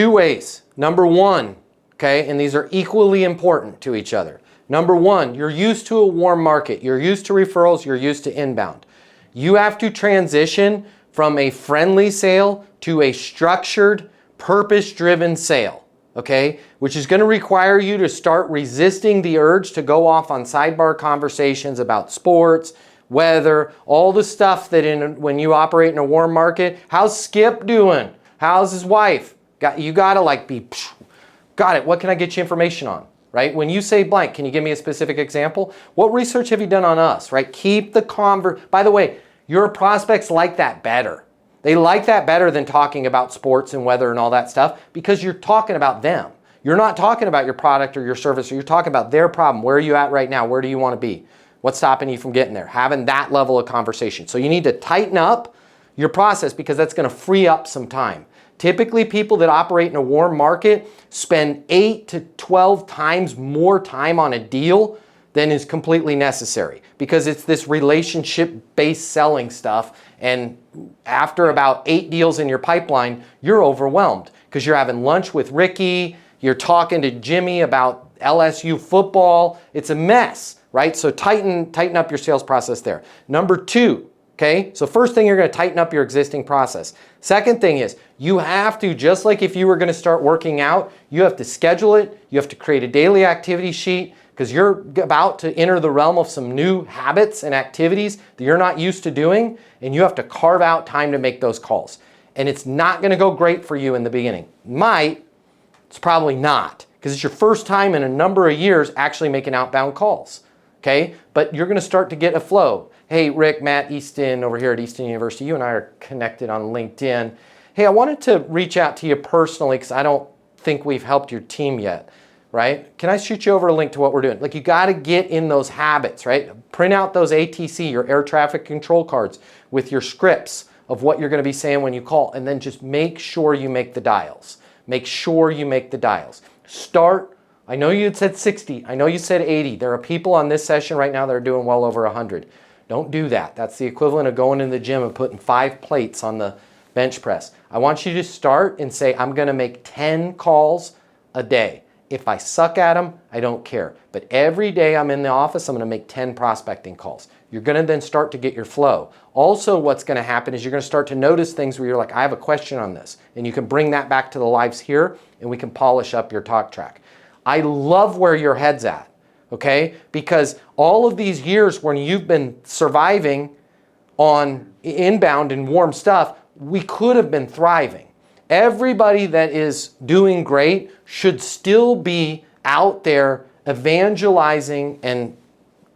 Two ways. Number one, okay, and these are equally important to each other. Number one, you're used to a warm market. You're used to referrals. You're used to inbound. You have to transition from a friendly sale to a structured, purpose-driven sale, okay? Which is going to require you to start resisting the urge to go off on sidebar conversations about sports, weather, all the stuff that when you operate in a warm market. How's Skip doing? How's his wife? You gotta like be, got it, what can I get you information on, right? When you say blank, can you give me a specific example? What research have you done on us, right? Keep the by the way, your prospects like that better. They like that better than talking about sports and weather and all that stuff because you're talking about them. You're not talking about your product or your service, or you're talking about their problem. Where are you at right now? Where do you want to be? What's stopping you from getting there? Having that level of conversation. So you need to tighten up your process because that's going to free up some time. Typically, people that operate in a warm market spend 8 to 12 times more time on a deal than is completely necessary because it's this relationship-based selling stuff. And after about 8 deals in your pipeline, you're overwhelmed because you're having lunch with Ricky, you're talking to Jimmy about LSU football. It's a mess, right? So tighten up your sales process there. Number two, okay? So first thing, you're going to tighten up your existing process. Second thing is you have to, just like if you were going to start working out, you have to schedule it. You have to create a daily activity sheet because you're about to enter the realm of some new habits and activities that you're not used to doing, and you have to carve out time to make those calls. And it's not going to go great for you in the beginning. Might, it's probably not, because it's your first time in a number of years actually making outbound calls, okay? But you're going to start to get a flow. Hey, Rick, Matt Easton over here at Easton University. You and I are connected on LinkedIn. Hey, I wanted to reach out to you personally because I don't think we've helped your team yet, right? Can I shoot you over a link to what we're doing? Like, you got to get in those habits, right? Print out those ATC, your air traffic control cards, with your scripts of what you're going to be saying when you call, and then just make sure you make the dials. Make sure you make the dials. Start. I know you had said 60. I know you said 80. There are people on this session right now that are doing well over 100. Don't do that. That's the equivalent of going in the gym and putting 5 plates on the bench press. I want you to start and say, I'm going to make 10 calls a day. If I suck at them, I don't care. But every day I'm in the office, I'm going to make 10 prospecting calls. You're going to then start to get your flow. Also, what's going to happen is you're going to start to notice things where you're like, I have a question on this. And you can bring that back to the lives here, and we can polish up your talk track. I love where your head's at. Okay? Because all of these years when you've been surviving on inbound and warm stuff, we could have been thriving. Everybody that is doing great should still be out there evangelizing and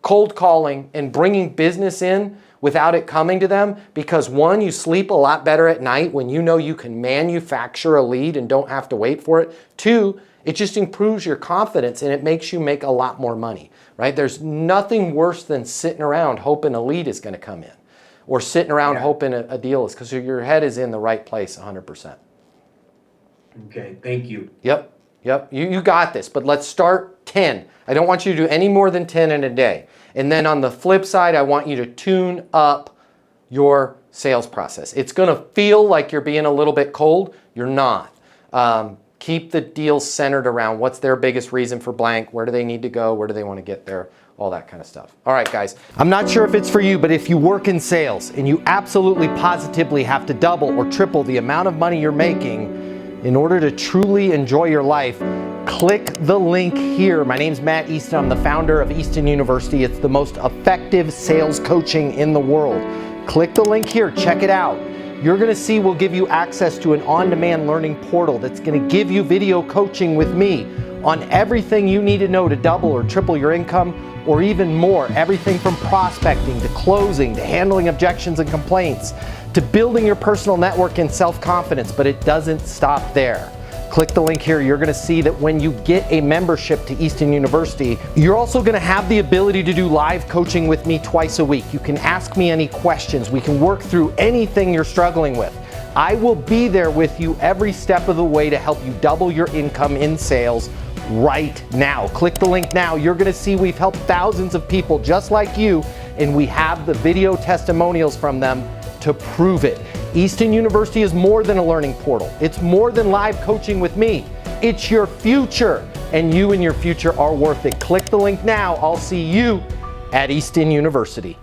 cold calling and bringing business in without it coming to them, because one, you sleep a lot better at night when you know you can manufacture a lead and don't have to wait for it. Two, it just improves your confidence and it makes you make a lot more money, right? There's nothing worse than sitting around hoping a lead is going to come in, or sitting around hoping a deal is, because your head is in the right place 100%. Okay, thank you. Yep. You got this, but let's start 10. I don't want you to do any more than 10 in a day. And then on the flip side, I want you to tune up your sales process. It's going to feel like you're being a little bit cold. You're not. Keep the deals centered around what's their biggest reason for blank, where do they need to go, where do they want to get there, all that kind of stuff. All right, guys. I'm not sure if it's for you, but if you work in sales and you absolutely positively have to double or triple the amount of money you're making in order to truly enjoy your life, click the link here. My name's Matt Easton. I'm the founder of Easton University. It's the most effective sales coaching in the world. Click the link here. Check it out. You're going to see we'll give you access to an on-demand learning portal that's going to give you video coaching with me on everything you need to know to double or triple your income, or even more. Everything from prospecting to closing to handling objections and complaints to building your personal network and self-confidence. But it doesn't stop there. Click the link here. You're going to see that when you get a membership to Easton University, you're also going to have the ability to do live coaching with me twice a week. You can ask me any questions. We can work through anything you're struggling with. I will be there with you every step of the way to help you double your income in sales right now. Click the link now. You're going to see we've helped thousands of people just like you, and we have the video testimonials from them to prove it. Easton University is more than a learning portal. It's more than live coaching with me. It's your future, and you and your future are worth it. Click the link now. I'll see you at Easton University.